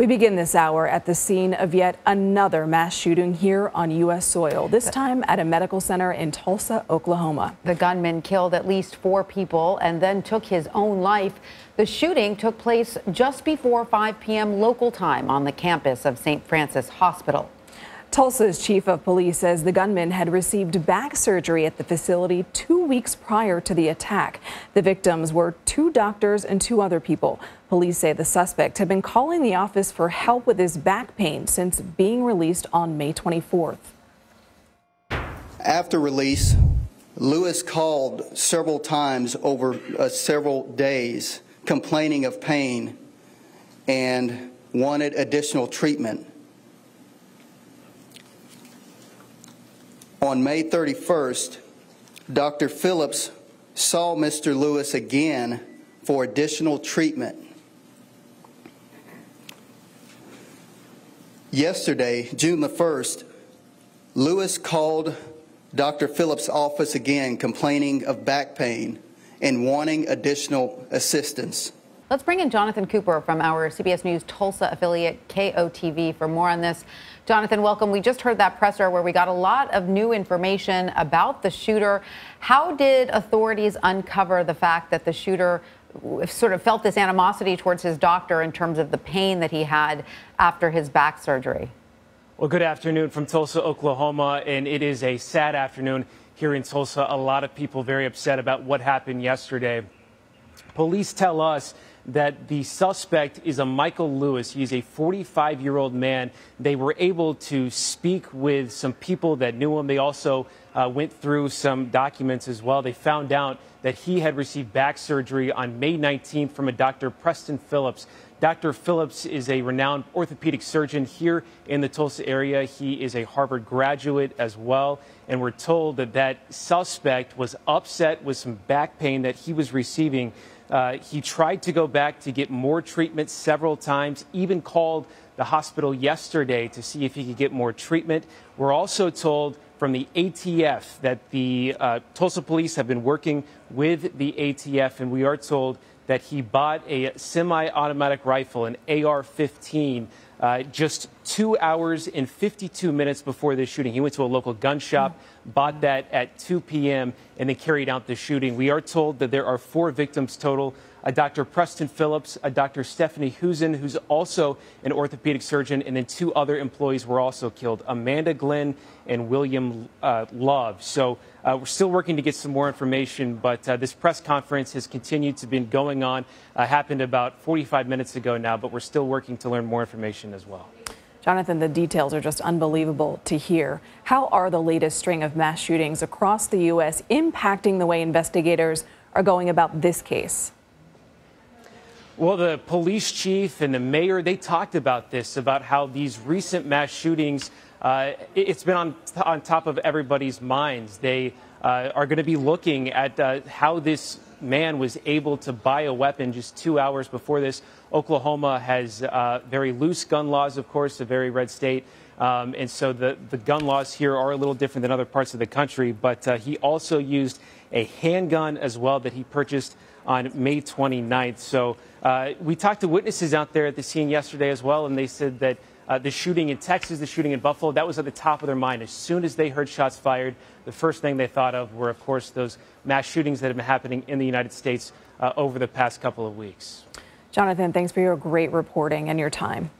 We begin this hour at the scene of yet another mass shooting here on U.S. soil, this time at a medical center in Tulsa, Oklahoma. The gunman killed at least 4 people and then took his own life. The shooting took place just before 5 p.m. local time on the campus of St. Francis Hospital. Tulsa's chief of police says the gunman had received back surgery at the facility 2 weeks prior to the attack. The victims were 2 doctors and 2 other people. Police say the suspect had been calling the office for help with his back pain since being released on May 24th. After release, Lewis called several times over several days complaining of pain and wanted additional treatment. On May 31st, Dr. Phillips saw Mr. Lewis again for additional treatment. Yesterday, June the 1st, Lewis called Dr. Phillips' office again complaining of back pain and wanting additional assistance. Let's bring in Jonathan Cooper from our CBS News Tulsa affiliate KOTV for more on this. Jonathan, welcome. We just heard that presser where we got a lot of new information about the shooter. How did authorities uncover the fact that the shooter sort of felt this animosity towards his doctor in terms of the pain that he had after his back surgery? Well, good afternoon from Tulsa, Oklahoma, and it is a sad afternoon here in Tulsa. A lot of people very upset about what happened yesterday. Police tell us that the suspect is a Michael Lewis. He's a 45-year-old man. They were able to speak with some people that knew him. They also went through some documents as well. They found out that he had received back surgery on May 19th from a Dr. Preston Phillips. Dr. Phillips is a renowned orthopedic surgeon here in the Tulsa area. He is a Harvard graduate as well. And we're told that that suspect was upset with some back pain that he was receiving. He tried to go back to get more treatment several times, even called the hospital yesterday to see if he could get more treatment. We're also told from the ATF that the Tulsa police have been working with the ATF, and we are told that he bought a semi-automatic rifle, an AR-15, just 2 hours and 52 minutes before this shooting. He went to a local gun shop, bought that at 2 p.m., and then carried out the shooting. We are told that there are 4 victims total, a Dr. Preston Phillips, a Dr. Stephanie Husen, who's also an orthopedic surgeon, and then 2 other employees were also killed, Amanda Glenn and William Love. So we're still working to get some more information, but this press conference has continued to be going on, happened about 45 minutes ago now, but we're still working to learn more information as well. Jonathan, the details are just unbelievable to hear. How are the latest string of mass shootings across the U.S. impacting the way investigators are going about this case? Well, the police chief and the mayor, they talked about this, about how these recent mass shootings, it's been on top of everybody's minds. They are going to be looking at how this man was able to buy a weapon just 2 hours before this. Oklahoma has very loose gun laws, of course, a very red state. And so the gun laws here are a little different than other parts of the country. But he also used a handgun as well that he purchased on May 29th. So we talked to witnesses out there at the scene yesterday as well, and they said that the shooting in Texas, the shooting in Buffalo, that was at the top of their mind. As soon as they heard shots fired, the first thing they thought of were, of course, those mass shootings that have been happening in the United States over the past couple of weeks. Jonathan, thanks for your great reporting and your time.